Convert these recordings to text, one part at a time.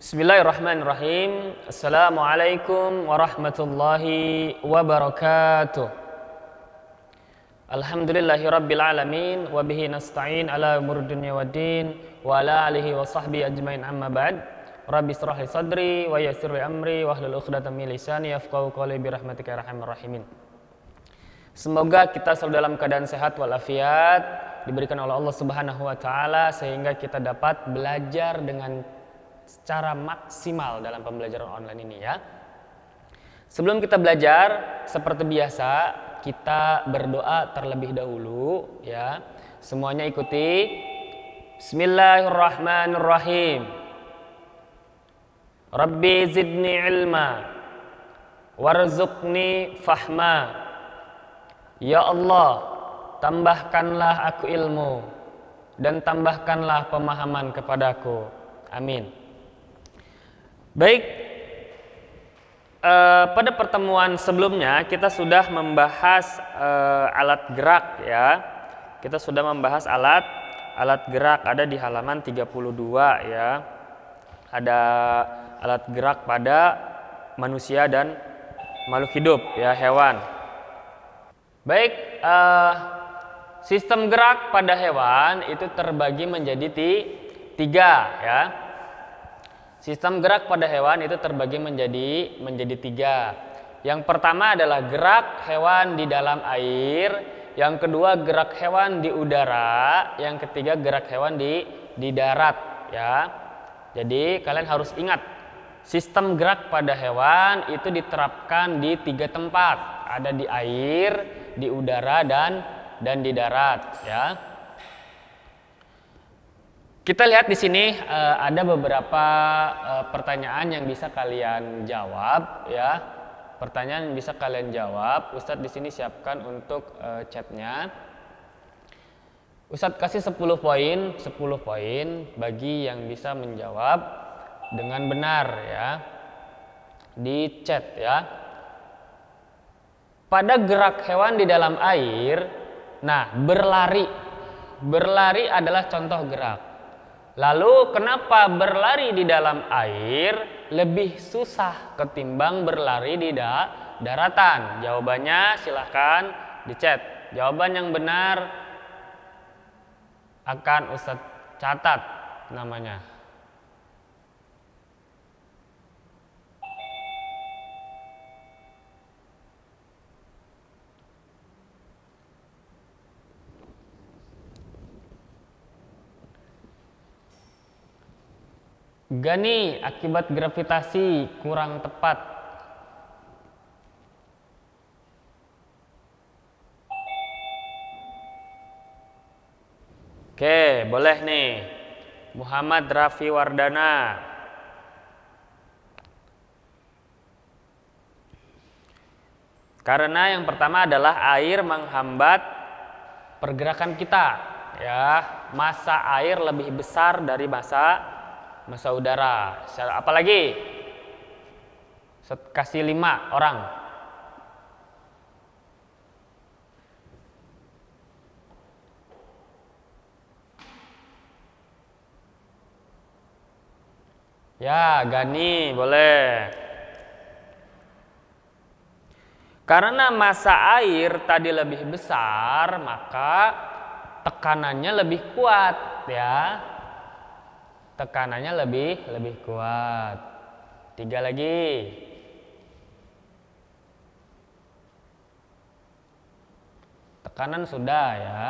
Bismillahirrahmanirrahim. Assalamualaikum warahmatullahi wabarakatuh. Alhamdulillahi rabbil alamin. Wabihi nasta'in ala umur dunya waddin. Wa ala alihi wa sahbihi ajmain amma ba'd. Rabbi israh li sadri wa yassir li amri wa hlul 'uqdatam min lisani yafqahu qawli bi rahmatika ya arhamar rahimin. Semoga kita selalu dalam keadaan sehat walafiat, diberikan oleh Allah Subhanahu wa taala sehingga kita dapat belajar dengan secara maksimal dalam pembelajaran online ini ya. Sebelum kita belajar, seperti biasa kita berdoa terlebih dahulu ya. Semuanya ikuti. Bismillahirrahmanirrahim. Rabbi zidni ilma warzuqni fahma. Ya Allah, tambahkanlah aku ilmu dan tambahkanlah pemahaman kepadaku. Amin. Baik, pada pertemuan sebelumnya kita sudah membahas alat gerak ya. Kita sudah membahas alat gerak, ada di halaman 32 ya. Ada alat gerak pada manusia dan makhluk hidup ya, hewan. Baik, sistem gerak pada hewan itu terbagi menjadi tiga ya. Sistem gerak pada hewan itu terbagi menjadi tiga. Yang pertama adalah gerak hewan di dalam air, yang kedua gerak hewan di udara, yang ketiga gerak hewan di darat ya. Jadi kalian harus ingat, sistem gerak pada hewan itu diterapkan di tiga tempat, ada di air, di udara dan di darat ya. Kita lihat di sini ada beberapa pertanyaan yang bisa kalian jawab ya. Pertanyaan yang bisa kalian jawab. Ustadz di sini siapkan untuk chatnya. Ustadz kasih 10 poin bagi yang bisa menjawab dengan benar ya. Di chat ya. Pada gerak hewan di dalam air, nah berlari adalah contoh gerak. Lalu kenapa berlari di dalam air lebih susah ketimbang berlari di daratan? Jawabannya silahkan di chat. Jawaban yang benar akan Ustadz catat namanya. Gani, akibat gravitasi kurang tepat. Oke, boleh nih. Muhammad Rafi Wardana. Karena yang pertama adalah air menghambat pergerakan kita ya. Massa air lebih besar dari massa udara. Apalagi? Kasih 5 orang. Ya, Gani boleh. Karena massa air tadi lebih besar, maka tekanannya lebih kuat ya. Tekanannya lebih kuat. 3 lagi. Tekanan sudah ya.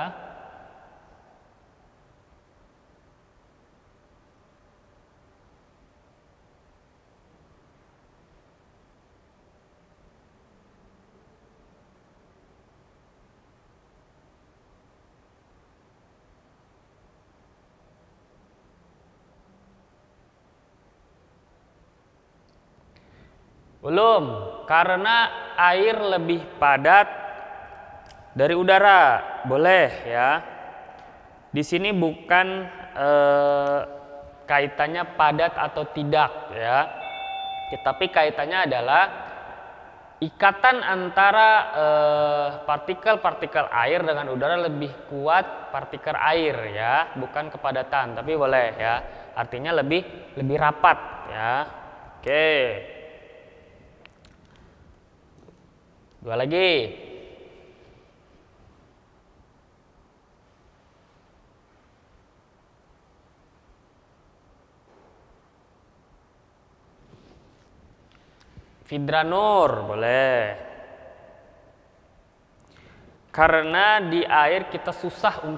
Belum, karena air lebih padat dari udara. Boleh ya. Di sini bukan kaitannya padat atau tidak ya. Tetapi kaitannya adalah ikatan antara partikel-partikel air dengan udara lebih kuat partikel air ya, bukan kepadatan, tapi boleh ya. Artinya lebih rapat ya. Oke. Dua lagi. Fidranur boleh. Karena di air kita susah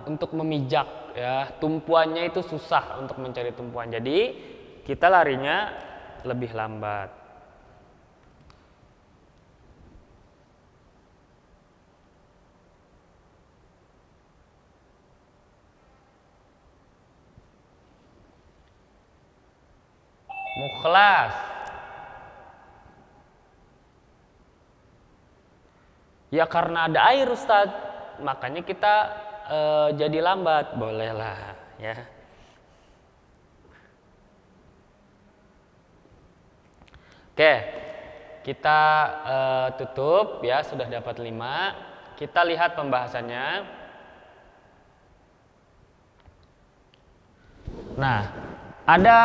untuk memijak ya, tumpuannya itu susah untuk mencari tumpuan. Jadi kita larinya lebih lambat. Mukhlas. Ya karena ada air Ustadz, makanya kita jadi lambat. Bolehlah ya. Oke, kita tutup ya, sudah dapat 5. Kita lihat pembahasannya. Nah, ada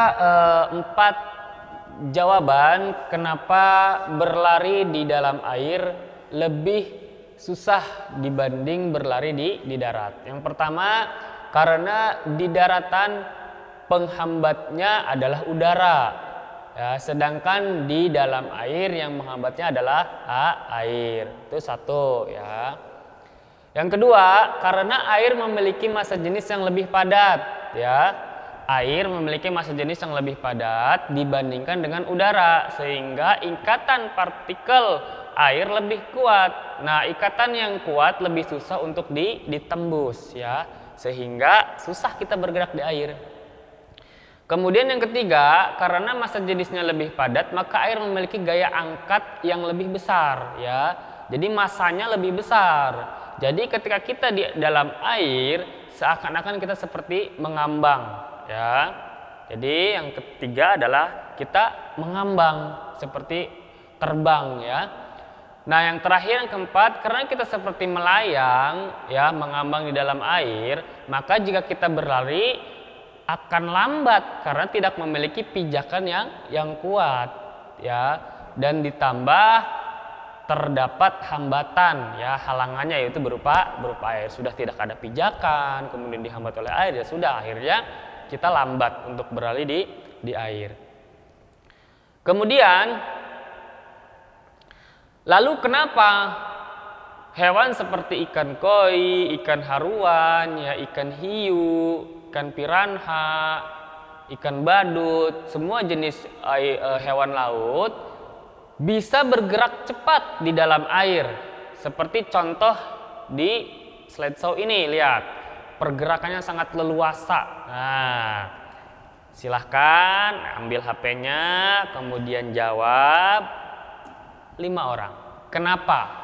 4 jawaban kenapa berlari di dalam air lebih susah dibanding berlari di darat. Yang pertama, karena di daratan penghambatnya adalah udara. Ya, sedangkan di dalam air yang menghambatnya adalah air. Itu satu ya. Yang kedua, karena air memiliki massa jenis yang lebih padat ya. Air memiliki massa jenis yang lebih padat dibandingkan dengan udara, sehingga ikatan partikel air lebih kuat. Nah, ikatan yang kuat lebih susah untuk ditembus ya, sehingga susah kita bergerak di air. Kemudian yang ketiga, karena massa jenisnya lebih padat, maka air memiliki gaya angkat yang lebih besar ya. Jadi massanya lebih besar. Jadi ketika kita di dalam air, seakan-akan kita seperti mengambang ya. Jadi yang ketiga adalah kita mengambang seperti terbang ya. Nah, yang terakhir yang keempat, karena kita seperti melayang ya, mengambang di dalam air, maka jika kita berlari akan lambat karena tidak memiliki pijakan yang kuat ya, dan ditambah terdapat hambatan ya, halangannya yaitu berupa air. Sudah tidak ada pijakan, kemudian dihambat oleh air, ya sudah, akhirnya kita lambat untuk berlari di air. Kemudian lalu kenapa hewan seperti ikan koi, ikan haruan, ya, ikan hiu, ikan piranha, ikan badut, semua jenis hewan laut bisa bergerak cepat di dalam air? Seperti contoh di slideshow ini, lihat, pergerakannya sangat leluasa. Nah, silahkan ambil HP-nya, kemudian jawab. 5 orang. Kenapa?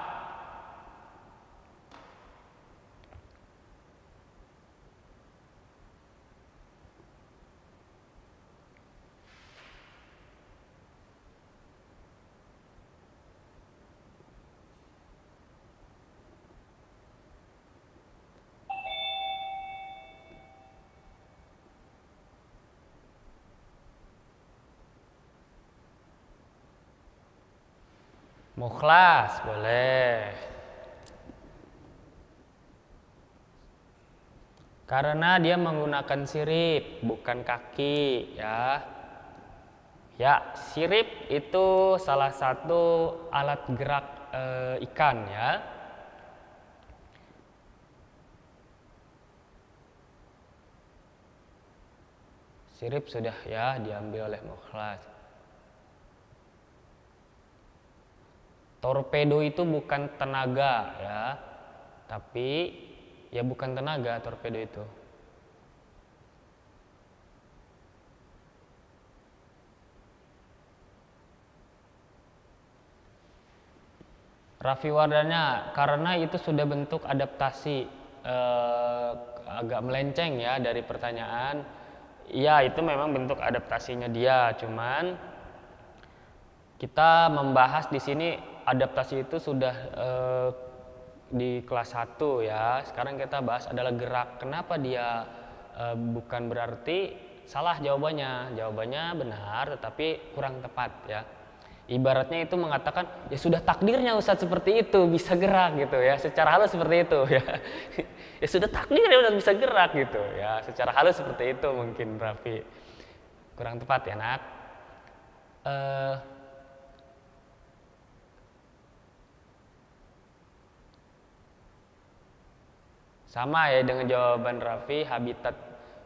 Mukhlas, boleh. Karena dia menggunakan sirip, bukan kaki, ya. Ya, sirip itu salah satu alat gerak ikan, ya. Sirip sudah ya diambil oleh Mukhlas. Torpedo itu bukan tenaga ya, tapi ya bukan tenaga torpedo itu. Raffi Wardana, karena itu sudah bentuk adaptasi, agak melenceng ya dari pertanyaan. Ya, itu memang bentuk adaptasinya dia, cuman kita membahas di sini adaptasi itu sudah di kelas 1 ya. Sekarang kita bahas adalah gerak. Kenapa dia bukan berarti salah jawabannya. Jawabannya benar tetapi kurang tepat ya. Ibaratnya itu mengatakan ya sudah takdirnya Ustadz seperti itu bisa gerak gitu ya. Secara halus seperti itu ya. Ya sudah takdirnya Ustadz bisa gerak gitu ya. Secara halus seperti itu mungkin Raffi. Kurang tepat ya nak. Sama ya dengan jawaban Raffi, habitat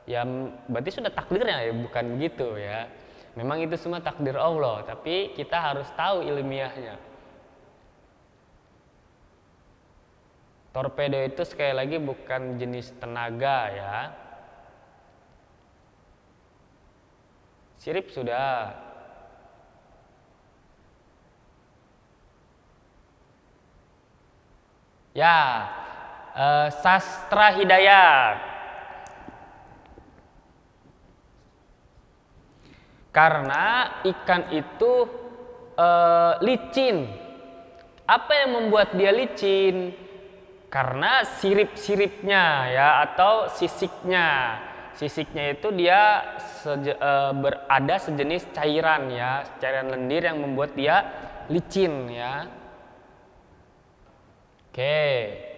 ya berarti sudah takdirnya ya, bukan begitu ya. Memang itu semua takdir Allah, tapi kita harus tahu ilmiahnya. Torpedo itu sekali lagi bukan jenis tenaga ya. Sirip sudah. Ya, sastra hidayat. Karena ikan itu licin. Apa yang membuat dia licin? Karena sirip-siripnya ya atau sisiknya. Sisiknya itu dia ada sejenis cairan ya, cairan lendir yang membuat dia licin ya. Oke.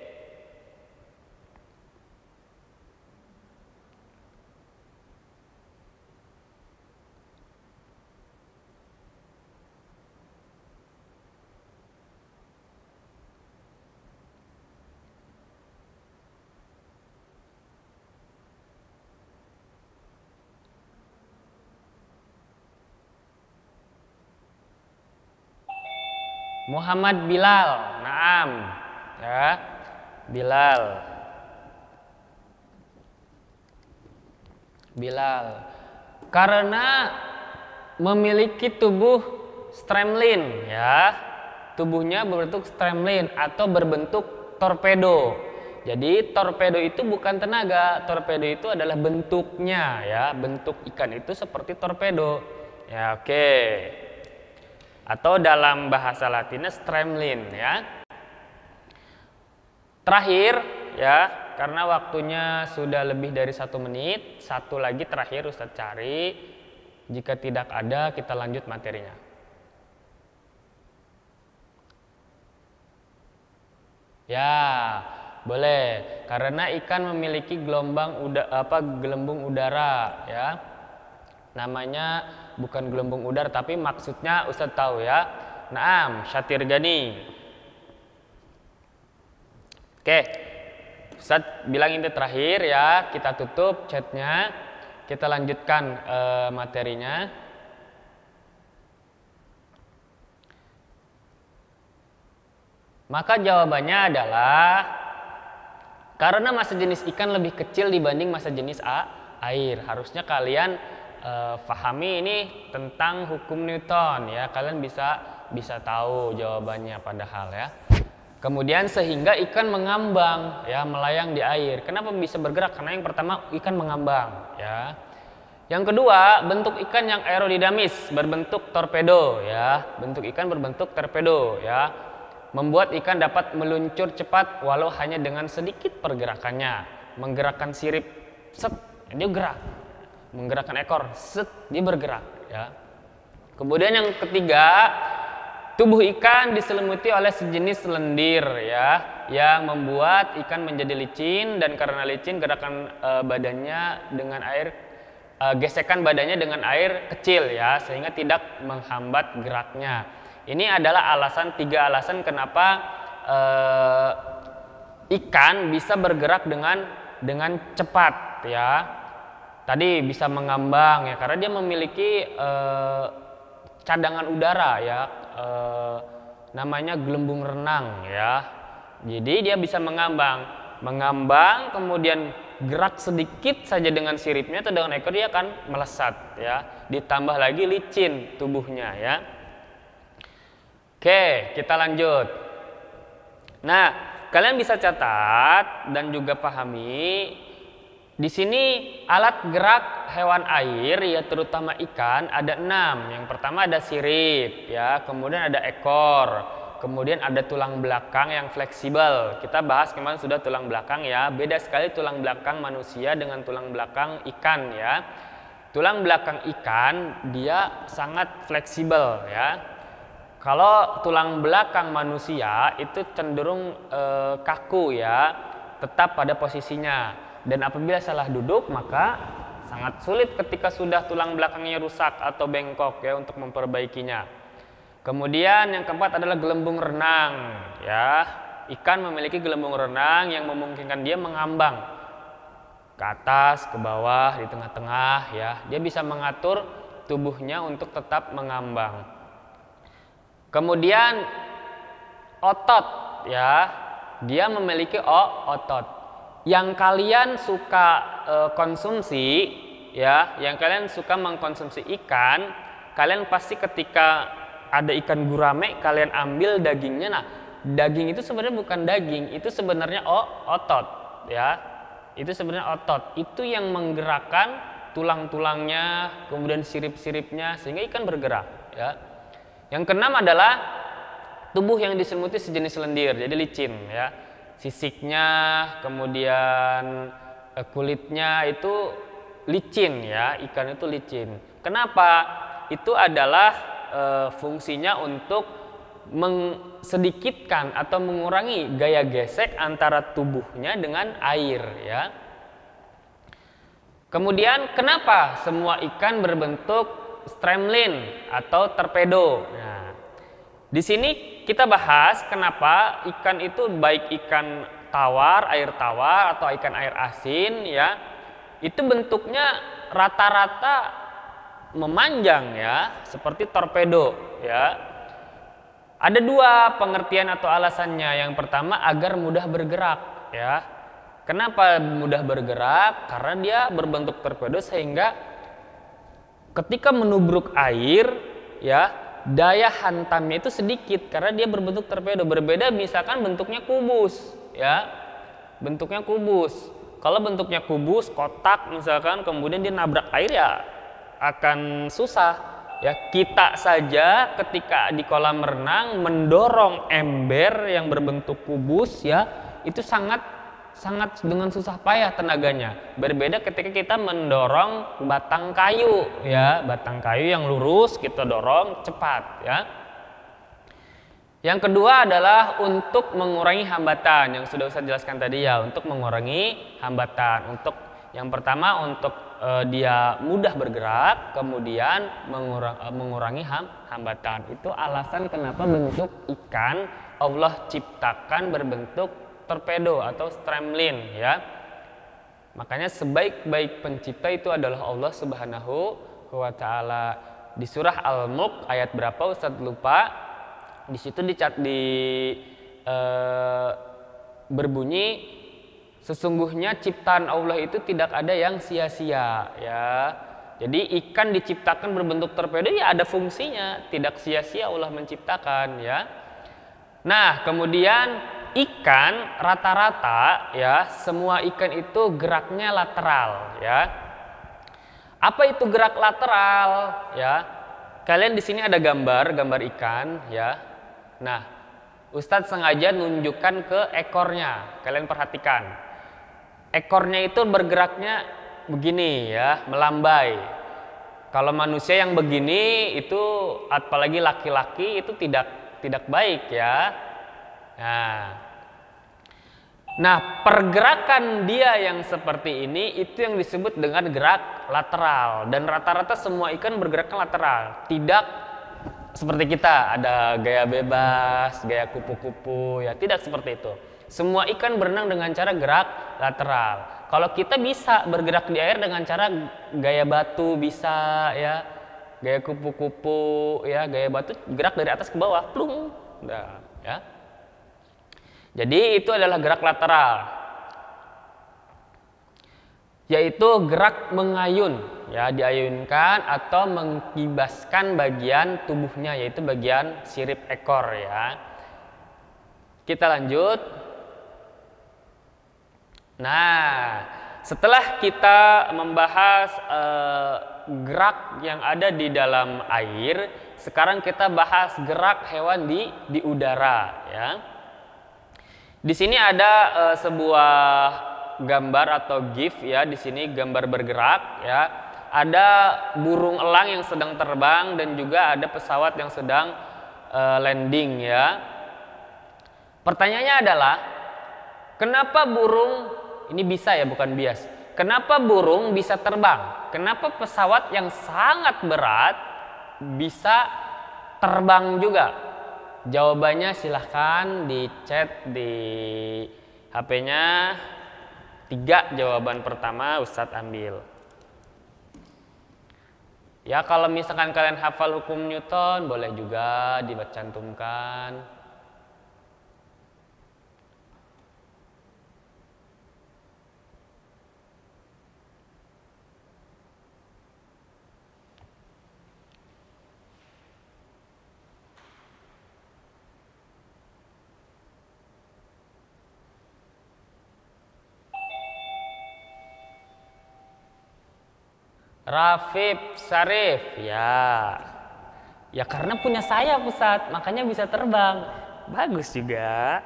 Muhammad Bilal, naam, ya, Bilal, karena memiliki tubuh streamline, ya, tubuhnya berbentuk streamline atau berbentuk torpedo. Jadi torpedo itu bukan tenaga, torpedo itu adalah bentuknya, ya, bentuk ikan itu seperti torpedo, ya, oke. Atau dalam bahasa Latinnya streamline ya. Terakhir ya, karena waktunya sudah lebih dari 1 menit, satu lagi terakhir Ustadz cari. Jika tidak ada kita lanjut materinya. Ya, boleh. Karena ikan memiliki gelembung udara ya. Namanya bukan gelembung udara tapi maksudnya Ustadz tahu ya. Naam, Syatirgani. Oke. Ustadz bilang ini terakhir ya, kita tutup chatnya. Kita lanjutkan materinya. Maka jawabannya adalah karena massa jenis ikan lebih kecil dibanding massa jenis air. Harusnya kalian pahami ini tentang hukum Newton ya, kalian bisa tahu jawabannya padahal ya. Kemudian sehingga ikan mengambang ya, melayang di air. Kenapa bisa bergerak? Karena yang pertama ikan mengambang ya. Yang kedua, bentuk ikan yang aerodinamis berbentuk torpedo ya. Bentuk ikan berbentuk torpedo ya. Membuat ikan dapat meluncur cepat walau hanya dengan sedikit pergerakannya. Menggerakkan sirip, set, dia gerak. Menggerakkan ekor, set, dia bergerak ya. Kemudian yang ketiga, tubuh ikan diselimuti oleh sejenis lendir ya, yang membuat ikan menjadi licin, dan karena licin gerakan badannya dengan air, gesekan badannya dengan air kecil ya, sehingga tidak menghambat geraknya. Ini adalah tiga alasan kenapa ikan bisa bergerak dengan cepat ya. Tadi bisa mengambang ya, karena dia memiliki cadangan udara ya, namanya gelembung renang ya. Jadi dia bisa mengambang, kemudian gerak sedikit saja dengan siripnya atau dengan ekor, dia akan melesat ya. Ditambah lagi licin tubuhnya ya. Oke, kita lanjut. Nah, kalian bisa catat dan juga pahami. Di sini alat gerak hewan air ya, terutama ikan ada 6. Yang pertama ada sirip ya, kemudian ada ekor, kemudian ada tulang belakang yang fleksibel. Kita bahas kemarin sudah tulang belakang ya. Beda sekali tulang belakang manusia dengan tulang belakang ikan ya. tulang belakang ikan dia sangat fleksibel ya. Kalau tulang belakang manusia itu cenderung kaku ya, tetap pada posisinya. Dan apabila salah duduk maka sangat sulit ketika sudah tulang belakangnya rusak atau bengkok ya untuk memperbaikinya. Kemudian yang keempat adalah gelembung renang ya. Ikan memiliki gelembung renang yang memungkinkan dia mengambang ke atas, ke bawah, di tengah-tengah ya. Dia bisa mengatur tubuhnya untuk tetap mengambang. Kemudian otot ya. Dia memiliki otot. Yang kalian suka konsumsi ya, yang kalian suka mengkonsumsi ikan, kalian pasti ketika ada ikan gurame kalian ambil dagingnya. Nah, daging itu sebenarnya bukan daging, itu sebenarnya otot ya. Itu sebenarnya otot, itu yang menggerakkan tulang-tulangnya, kemudian sirip-siripnya sehingga ikan bergerak ya. Yang keenam adalah tubuh yang diselimuti sejenis lendir, jadi licin ya. Sisiknya, kemudian kulitnya itu licin ya, ikan itu licin. Kenapa? Itu adalah fungsinya untuk sedikitkan atau mengurangi gaya gesek antara tubuhnya dengan air ya. Kemudian kenapa semua ikan berbentuk streamline atau torpedo? Nah, di sini kita bahas kenapa ikan itu baik ikan tawar, air tawar atau ikan air asin ya. Itu bentuknya rata-rata memanjang ya, seperti torpedo ya. Ada dua pengertian atau alasannya. Yang pertama agar mudah bergerak ya. Kenapa mudah bergerak? Karena dia berbentuk torpedo sehingga ketika menubruk air ya, daya hantamnya itu sedikit karena dia berbentuk torpedo. Berbeda misalkan bentuknya kubus ya. Bentuknya kubus. Kalau bentuknya kubus, kotak misalkan, kemudian dia nabrak air ya akan susah. Ya, kita saja ketika di kolam renang mendorong ember yang berbentuk kubus ya, itu sangat dengan susah payah tenaganya. Berbeda ketika kita mendorong batang kayu ya, batang kayu yang lurus kita dorong cepat ya. Yang kedua adalah untuk mengurangi hambatan yang sudah saya jelaskan tadi ya, untuk mengurangi hambatan. Untuk yang pertama untuk dia mudah bergerak, kemudian mengurangi hambatan. Itu alasan kenapa bentuk ikan Allah ciptakan berbentuk torpedo atau streamline ya. Makanya sebaik-baik pencipta itu adalah Allah Subhanahu wa taala. Di surah Al-Mulk ayat berapa Ustaz lupa. Di situ berbunyi sesungguhnya ciptaan Allah itu tidak ada yang sia-sia ya. Jadi ikan diciptakan berbentuk torpedo ya ada fungsinya, tidak sia-sia Allah menciptakan ya. Nah, kemudian ikan rata-rata ya, semua ikan itu geraknya lateral ya. Apa itu gerak lateral ya? Kalian di sini ada gambar ikan ya. Nah, Ustadz sengaja nunjukkan ke ekornya, kalian perhatikan. Ekornya itu bergeraknya begini ya, melambai. Kalau manusia yang begini itu, apalagi laki-laki itu tidak baik ya. Nah, pergerakan dia yang seperti ini itu yang disebut dengan gerak lateral. Dan rata-rata semua ikan bergeraknya lateral, tidak seperti kita ada gaya bebas, gaya kupu-kupu ya, tidak seperti itu. Semua ikan berenang dengan cara gerak lateral. Kalau kita bisa bergerak di air dengan cara gaya batu bisa ya, gaya kupu-kupu ya, gaya batu gerak dari atas ke bawah, plung. Nah, ya. Jadi itu adalah gerak lateral. Yaitu gerak mengayun ya, diayunkan atau mengkibaskan bagian tubuhnya, yaitu bagian sirip ekor ya. Kita lanjut. Nah, setelah kita membahas gerak yang ada di dalam air, sekarang kita bahas gerak hewan di udara ya. Di sini ada sebuah gambar atau GIF ya, di sini gambar bergerak ya. ada burung elang yang sedang terbang dan juga ada pesawat yang sedang landing ya. Pertanyaannya adalah, kenapa burung ini bisa ya, bukan bias. Kenapa burung bisa terbang? Kenapa pesawat yang sangat berat bisa terbang juga? Jawabannya silahkan di chat di HP-nya. 3 jawaban pertama Ustadz ambil. Ya, kalau misalkan kalian hafal hukum Newton, boleh juga dicantumkan. Rafif Sarif, ya karena punya sayap Ustadz, makanya bisa terbang. Bagus juga.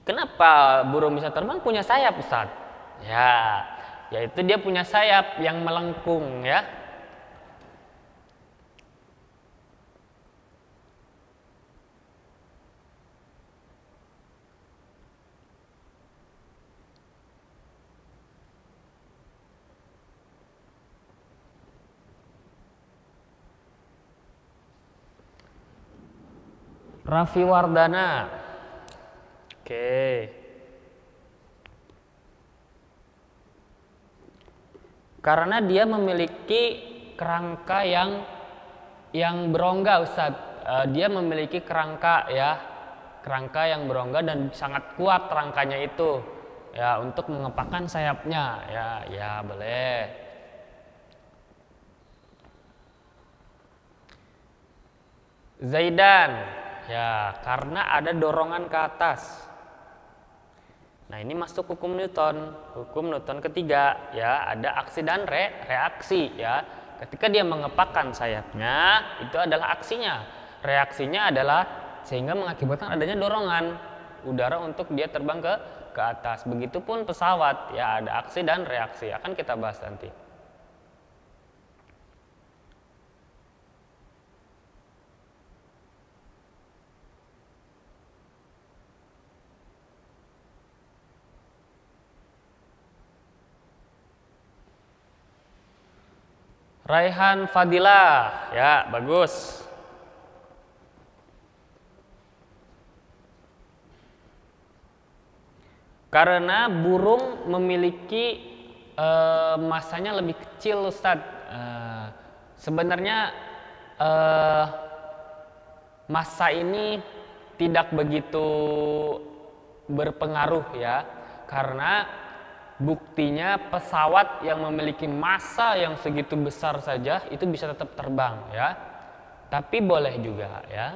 Kenapa burung bisa terbang? Punya sayap Ustadz. Ya, yaitu dia punya sayap yang melengkung ya. Raffi Wardana. Oke. Karena dia memiliki kerangka yang berongga Ustadz. Dia memiliki kerangka ya. Kerangka yang berongga dan sangat kuat rangkanya itu. Ya, untuk mengepakkan sayapnya. Ya boleh. Zaidan. Ya, karena ada dorongan ke atas. Nah, ini masuk hukum Newton. Hukum Newton ketiga, ya, ada aksi dan reaksi, ya. Ketika dia mengepakkan sayapnya, itu adalah aksinya. Reaksinya adalah sehingga mengakibatkan adanya dorongan udara untuk dia terbang ke atas. Begitupun pesawat, ya, ada aksi dan reaksi. Akan kita bahas nanti. Raihan Fadilah, ya bagus. Karena burung memiliki masanya lebih kecil Ustadz. Sebenarnya massa ini tidak begitu berpengaruh ya, karena buktinya pesawat yang memiliki massa yang segitu besar saja itu bisa tetap terbang ya. Tapi boleh juga ya.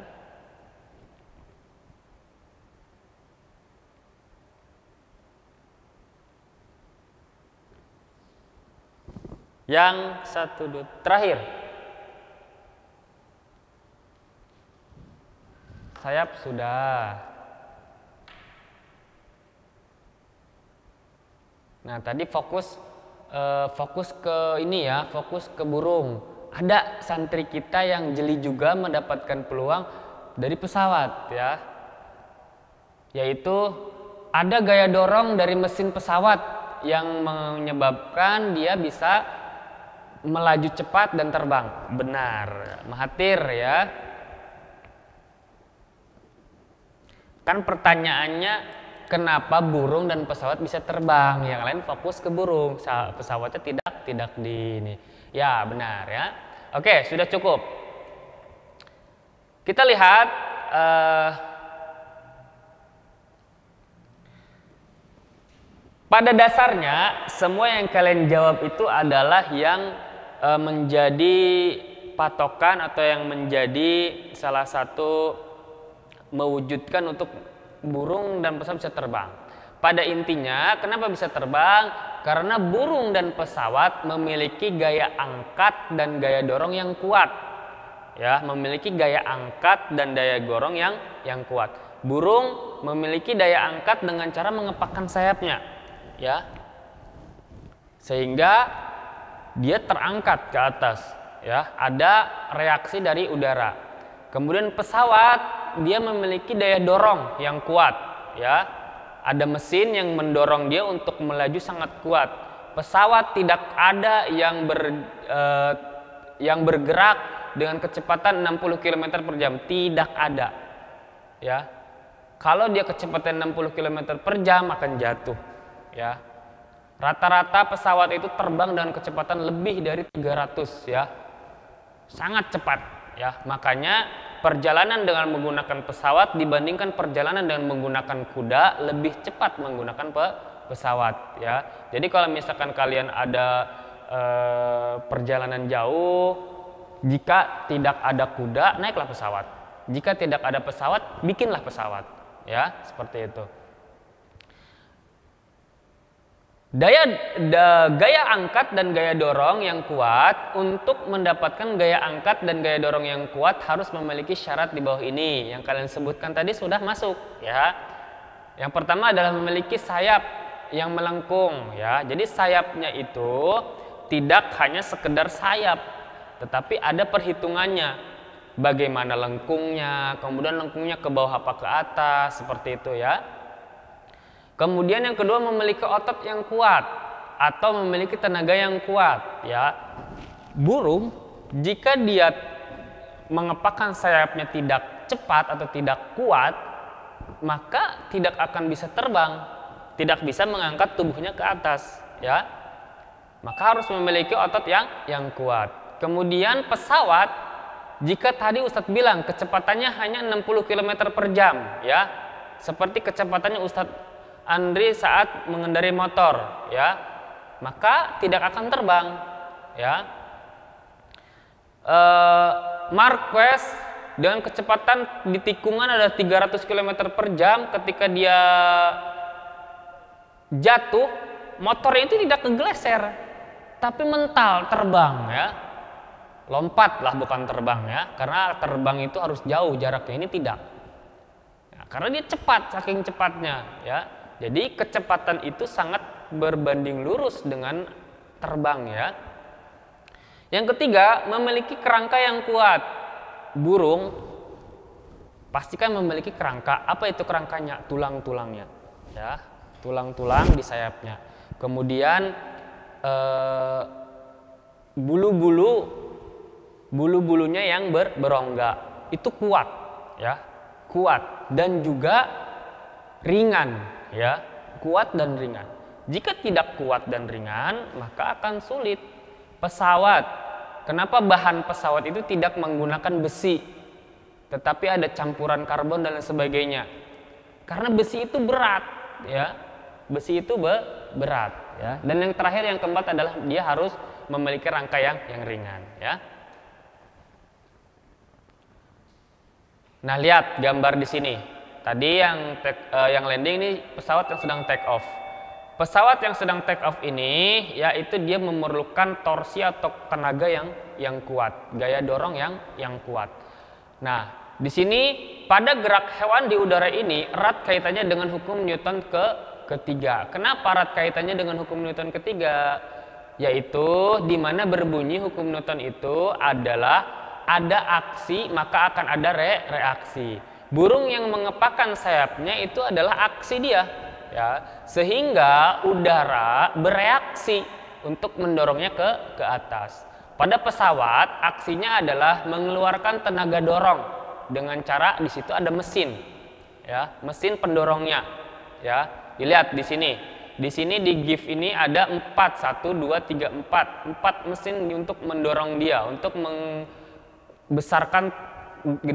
Yang satu dua terakhir. Sayap sudah. Nah, tadi fokus ke ini ya, fokus ke burung. Ada santri kita yang jeli juga mendapatkan peluang dari pesawat ya. Yaitu ada gaya dorong dari mesin pesawat yang menyebabkan dia bisa melaju cepat dan terbang. Benar, Mahathir ya. Kan pertanyaannya, kenapa burung dan pesawat bisa terbang? Yang lain fokus ke burung, pesawatnya tidak di ini. Ya benar ya. Oke, sudah cukup. Kita lihat pada dasarnya semua yang kalian jawab itu adalah yang menjadi patokan atau yang menjadi salah satu mewujudkan untuk burung dan pesawat bisa terbang. Pada intinya, kenapa bisa terbang? Karena burung dan pesawat memiliki gaya angkat dan gaya dorong yang kuat. Ya, memiliki gaya angkat dan daya dorong yang kuat. Burung memiliki daya angkat dengan cara mengepakkan sayapnya. Ya. sehingga dia terangkat ke atas, ya, ada reaksi dari udara. Kemudian pesawat dia memiliki daya dorong yang kuat, ya, ada mesin yang mendorong dia untuk melaju sangat kuat. Pesawat tidak ada yang bergerak dengan kecepatan 60 km per jam, tidak ada, ya. Kalau dia kecepatan 60 km per jam akan jatuh, ya. Rata-rata pesawat itu terbang dengan kecepatan lebih dari 300, ya. Sangat cepat, ya. Makanya perjalanan dengan menggunakan pesawat dibandingkan perjalanan dengan menggunakan kuda lebih cepat menggunakan pesawat, ya. Jadi kalau misalkan kalian ada perjalanan jauh, jika tidak ada kuda, naiklah pesawat. Jika tidak ada pesawat, bikinlah pesawat, ya, seperti itu. Gaya angkat dan gaya dorong yang kuat. Untuk mendapatkan gaya angkat dan gaya dorong yang kuat harus memiliki syarat di bawah ini yang kalian sebutkan tadi sudah masuk, ya. Yang pertama adalah memiliki sayap yang melengkung, ya. Jadi sayapnya itu tidak hanya sekedar sayap, tetapi ada perhitungannya. Bagaimana lengkungnya, kemudian lengkungnya ke bawah apa ke atas, seperti itu, ya. Kemudian yang kedua memiliki otot yang kuat atau memiliki tenaga yang kuat, ya. Burung jika dia mengepakkan sayapnya tidak cepat atau tidak kuat, maka tidak akan bisa terbang, tidak bisa mengangkat tubuhnya ke atas, ya. Maka harus memiliki otot yang kuat. Kemudian pesawat, jika tadi Ustadz bilang kecepatannya hanya 60 km per jam, ya. Seperti kecepatannya Ustadz Andri saat mengendarai motor, ya, maka tidak akan terbang, ya. Marquez dengan kecepatan di tikungan ada 300 km per jam, ketika dia jatuh, motor itu tidak kegeleser, tapi mental terbang, ya. Lompatlah, bukan terbang, ya, karena terbang itu harus jauh jaraknya, ini tidak, ya, karena dia cepat, saking cepatnya, ya. Jadi kecepatan itu sangat berbanding lurus dengan terbang, ya. Yang ketiga, memiliki kerangka yang kuat. Burung pastikan memiliki kerangka. Apa itu kerangkanya? Tulang-tulangnya, ya. Tulang-tulang di sayapnya. Kemudian bulu-bulunya yang berongga itu kuat, ya. Kuat dan juga ringan, ya, kuat dan ringan. Jika tidak kuat dan ringan, maka akan sulit. Pesawat, kenapa bahan pesawat itu tidak menggunakan besi, tetapi ada campuran karbon dan lain sebagainya? Karena besi itu berat, ya. Besi itu berat, ya. Dan yang terakhir, yang keempat adalah dia harus memiliki rangka yang ringan, ya. Nah, lihat gambar di sini. Tadi yang landing ini pesawat yang sedang take off. Pesawat yang sedang take off ini, yaitu dia memerlukan torsi atau tenaga yang kuat, gaya dorong yang kuat. Nah, di sini pada gerak hewan di udara ini erat kaitannya dengan hukum Newton ketiga. Kenapa erat kaitannya dengan hukum Newton ketiga? Yaitu di mana berbunyi hukum Newton itu adalah ada aksi maka akan ada reaksi. Burung yang mengepakkan sayapnya itu adalah aksi dia, ya, sehingga udara bereaksi untuk mendorongnya ke atas. Pada pesawat aksinya adalah mengeluarkan tenaga dorong dengan cara di situ ada mesin, ya, mesin pendorongnya, ya. Dilihat di sini. Di sini di GIF ini ada 4 mesin untuk mendorong dia, untuk membesarkan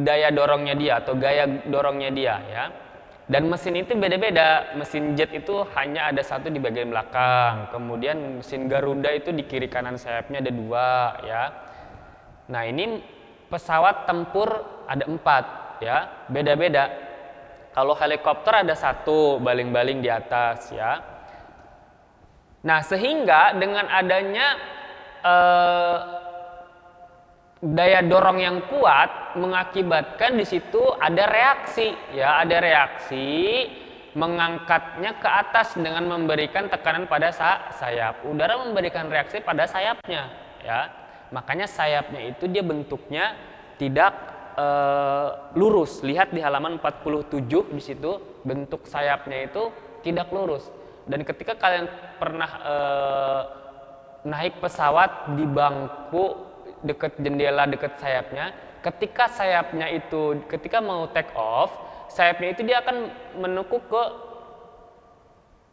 daya dorongnya dia atau gaya dorongnya dia, ya. Dan mesin itu beda-beda. Mesin jet itu hanya ada satu di bagian belakang. Kemudian mesin Garuda itu di kiri kanan sayapnya ada 2, ya. Nah, ini pesawat tempur ada 4, ya. Beda-beda. Kalau helikopter ada 1 baling-baling di atas, ya. Nah, sehingga dengan adanya daya dorong yang kuat mengakibatkan di situ ada reaksi, ya, ada reaksi mengangkatnya ke atas dengan memberikan tekanan pada sayap. Udara memberikan reaksi pada sayapnya, ya. Makanya sayapnya itu dia bentuknya tidak lurus. Lihat di halaman 47 di situ bentuk sayapnya itu tidak lurus. Dan ketika kalian pernah naik pesawat di bangku dekat jendela dekat sayapnya, ketika sayapnya itu ketika mau take off, sayapnya itu dia akan menekuk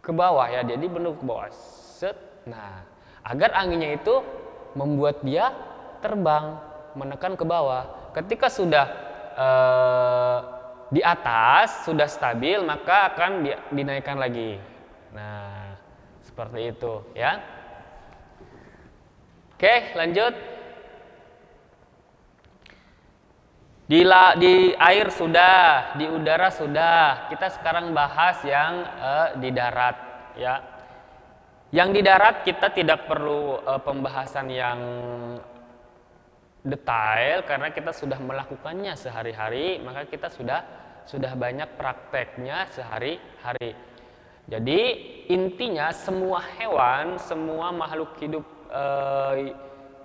ke bawah ya. Jadi menekuk ke bawah. Set. Nah, agar anginnya itu membuat dia terbang, menekan ke bawah. Ketika sudah di atas, sudah stabil, maka akan dinaikkan lagi. Nah, seperti itu ya. Oke, lanjut. Di air sudah, di udara sudah. Kita sekarang bahas yang di darat ya. Yang di darat kita tidak perlu pembahasan yang detail karena kita sudah melakukannya sehari-hari, maka kita sudah banyak prakteknya sehari-hari. Jadi intinya semua hewan, semua makhluk hidup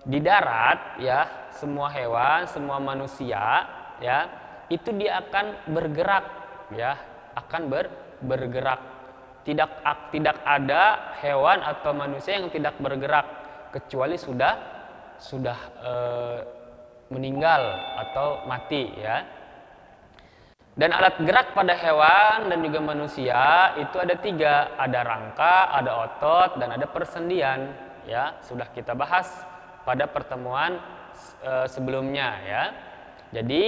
di darat ya, semua hewan, semua manusia ya, itu dia akan bergerak ya, akan bergerak. Tidak ada hewan atau manusia yang tidak bergerak kecuali sudah meninggal atau mati ya. Dan alat gerak pada hewan dan juga manusia itu ada 3, ada rangka, ada otot, dan ada persendian ya. Sudah kita bahas pada pertemuan sebelumnya ya. Jadi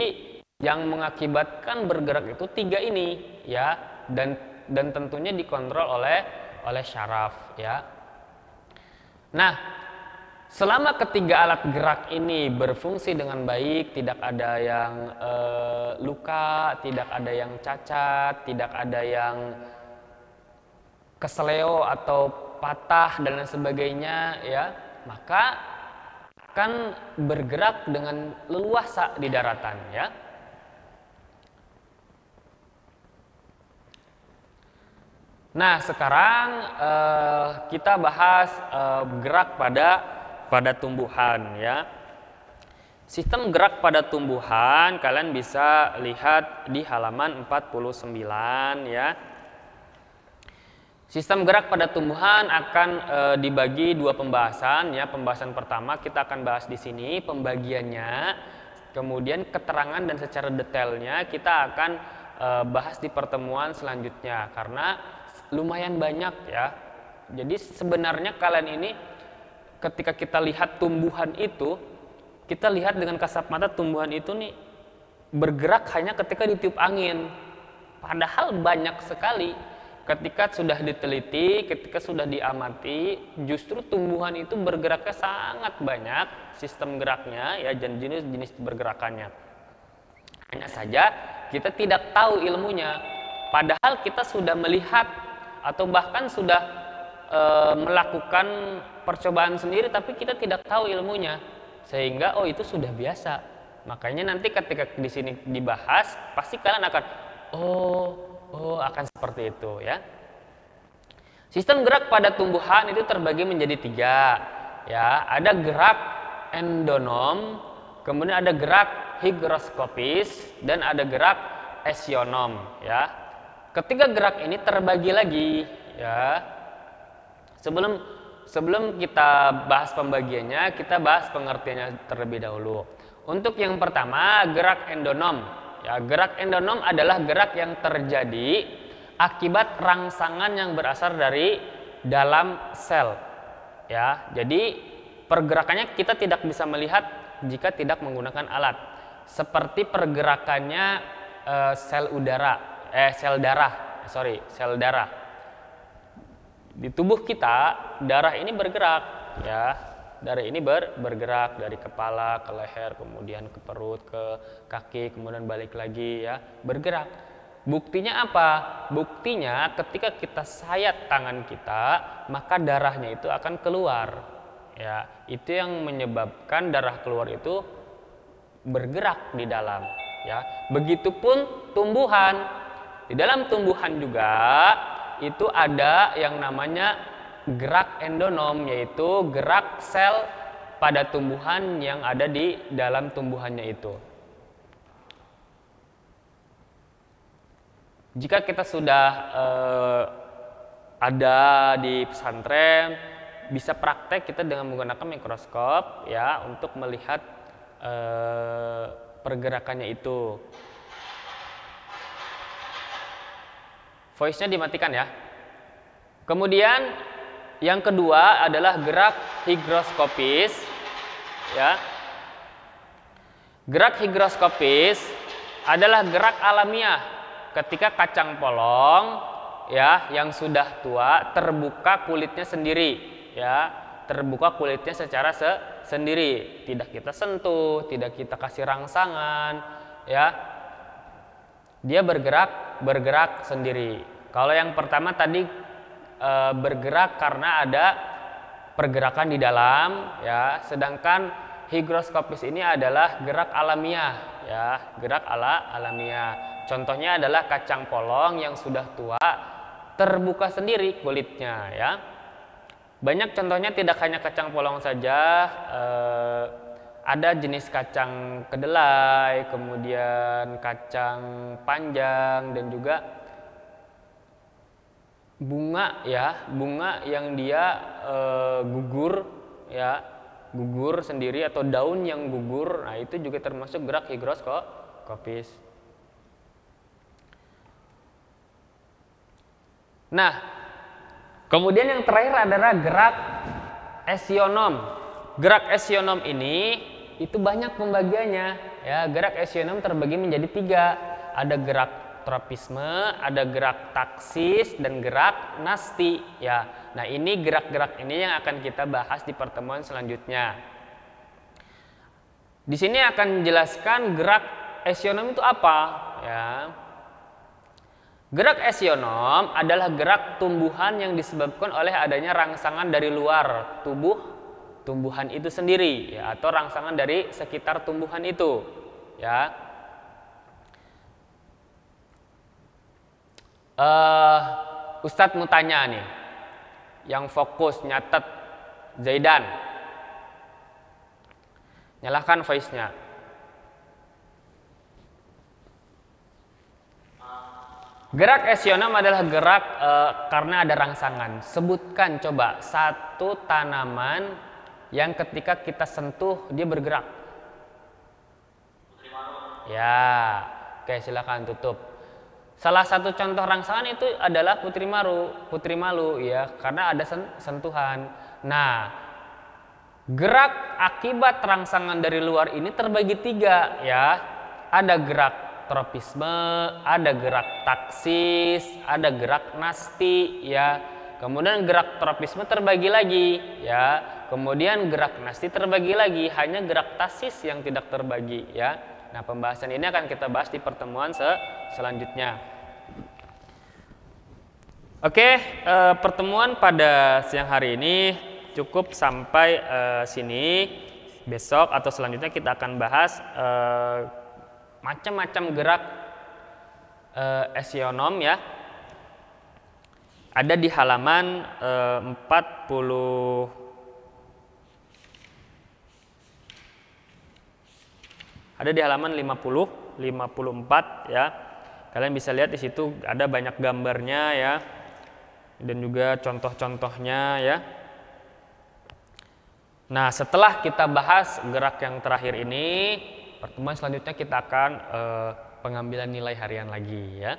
yang mengakibatkan bergerak itu 3 ini ya, dan tentunya dikontrol oleh syaraf ya. Nah, selama ketiga alat gerak ini berfungsi dengan baik, tidak ada yang luka, tidak ada yang cacat, tidak ada yang kesleo atau patah dan lain sebagainya ya, maka akan bergerak dengan leluasa di daratan ya. Nah, sekarang kita bahas gerak pada tumbuhan ya. Sistem gerak pada tumbuhan kalian bisa lihat di halaman 49 ya. Sistem gerak pada tumbuhan akan dibagi 2 pembahasan ya. Pembahasan pertama kita akan bahas di sini pembagiannya, kemudian keterangan dan secara detailnya kita akan bahas di pertemuan selanjutnya karena lumayan banyak ya. Jadi sebenarnya kalian ini ketika kita lihat tumbuhan itu, kita lihat dengan kasat mata tumbuhan itu nih bergerak hanya ketika ditiup angin. Padahal banyak sekali ketika sudah diteliti, ketika sudah diamati, justru tumbuhan itu bergeraknya sangat banyak sistem geraknya ya, dan jenis-jenis bergerakannya. Hanya saja kita tidak tahu ilmunya. Padahal kita sudah melihat atau bahkan sudah melakukan percobaan sendiri, tapi kita tidak tahu ilmunya, sehingga itu sudah biasa. Makanya nanti ketika di sini dibahas pasti kalian akan akan seperti itu ya. Sistem gerak pada tumbuhan itu terbagi menjadi 3 ya. Ada gerak endonom, kemudian ada gerak higroskopis, dan ada gerak esionom ya. Ketiga gerak ini terbagi lagi ya. Sebelum kita bahas pembagiannya, kita bahas pengertiannya terlebih dahulu. Untuk yang pertama, gerak endonom. Ya, gerak endonom adalah gerak yang terjadi akibat rangsangan yang berasal dari dalam sel. Ya, jadi pergerakannya kita tidak bisa melihat jika tidak menggunakan alat. Seperti pergerakannya sel darah. Di tubuh kita, darah ini bergerak ya. Darah ini bergerak dari kepala ke leher, kemudian ke perut, ke kaki, kemudian balik lagi ya, bergerak. Buktinya apa? Buktinya ketika kita sayat tangan kita, maka darahnya itu akan keluar. Ya, itu yang menyebabkan darah keluar itu bergerak di dalam ya. Begitupun tumbuhan. di dalam tumbuhan juga itu ada yang namanya gerak endonom, yaitu gerak sel pada tumbuhan yang ada di dalam tumbuhannya itu. Jika kita sudah ada di pesantren, bisa praktek kita dengan menggunakan mikroskop ya untuk melihat pergerakannya itu. Voice-nya dimatikan ya. Kemudian yang kedua adalah gerak higroskopis ya. Gerak higroskopis adalah gerak alamiah ketika kacang polong ya yang sudah tua terbuka kulitnya sendiri ya, terbuka kulitnya secara sendiri, tidak kita sentuh, tidak kita kasih rangsangan ya. Dia bergerak sendiri. Kalau yang pertama tadi bergerak karena ada pergerakan di dalam ya, sedangkan higroskopis ini adalah gerak alamiah ya, gerak alamiah. Contohnya adalah kacang polong yang sudah tua terbuka sendiri kulitnya ya. Banyak contohnya, tidak hanya kacang polong saja, ada jenis kacang kedelai, kemudian kacang panjang, dan juga bunga ya, bunga yang dia gugur ya, gugur sendiri atau daun yang gugur. Nah, itu juga termasuk gerak higroskopis. Nah, kemudian yang terakhir adalah gerak esionom. Gerak esionom ini itu banyak pembagiannya ya. Gerak esionom terbagi menjadi 3. Ada gerak tropisme, ada gerak taksis, dan gerak nasti ya. Nah, ini gerak-gerak ini yang akan kita bahas di pertemuan selanjutnya. Di sini akan menjelaskan gerak esionom itu apa ya. Gerak esionom adalah gerak tumbuhan yang disebabkan oleh adanya rangsangan dari luar tumbuhan itu sendiri ya, atau rangsangan dari sekitar tumbuhan itu ya. Ustadz mau tanya nih, yang fokus nyatet, Zaidan, nyalakan voice-nya. Gerak esionom adalah gerak karena ada rangsangan. Sebutkan coba satu tanaman yang ketika kita sentuh dia bergerak. Ya, oke, silakan tutup. Salah satu contoh rangsangan itu adalah putri malu ya, karena ada sentuhan. Nah, gerak akibat rangsangan dari luar ini terbagi 3 ya. Ada gerak tropisme, ada gerak taksis, ada gerak nasti ya. Kemudian gerak tropisme terbagi lagi ya. Kemudian gerak nasti terbagi lagi, hanya gerak taksis yang tidak terbagi ya. Nah, pembahasan ini akan kita bahas di pertemuan selanjutnya. Oke, pertemuan pada siang hari ini cukup sampai sini. Besok atau selanjutnya kita akan bahas macam-macam gerak esionom ya. Ada di halaman 40. Ada di halaman 54 ya. Kalian bisa lihat di situ ada banyak gambarnya ya. Dan juga contoh-contohnya ya. Nah, setelah kita bahas gerak yang terakhir ini, pertemuan selanjutnya kita akan pengambilan nilai harian lagi ya.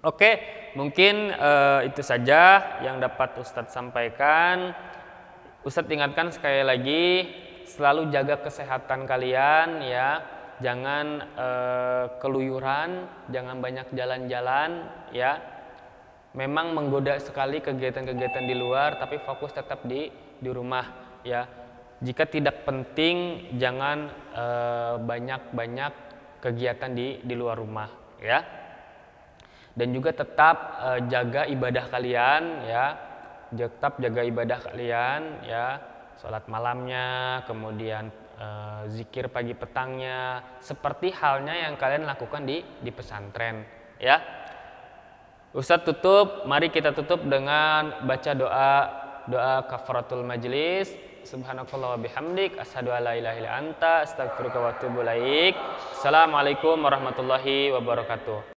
Oke, mungkin itu saja yang dapat Ustadz sampaikan. Ustadz ingatkan sekali lagi, selalu jaga kesehatan kalian ya. Jangan keluyuran, jangan banyak jalan-jalan ya. Memang menggoda sekali kegiatan-kegiatan di luar, tapi fokus tetap di rumah ya. Jika tidak penting, jangan banyak-banyak kegiatan di luar rumah ya. Dan juga tetap jaga ibadah kalian ya. Tetap jaga ibadah kalian ya. Sholat malamnya, kemudian zikir pagi petangnya, seperti halnya yang kalian lakukan di pesantren, ya. Ustadz tutup, mari kita tutup dengan baca doa kafaratul majlis. Subhanakallah wa bihamdik, asyhadu alla ilaha illa anta, astaghfiruka wa atubu ilaik. Assalamualaikum warahmatullahi wabarakatuh.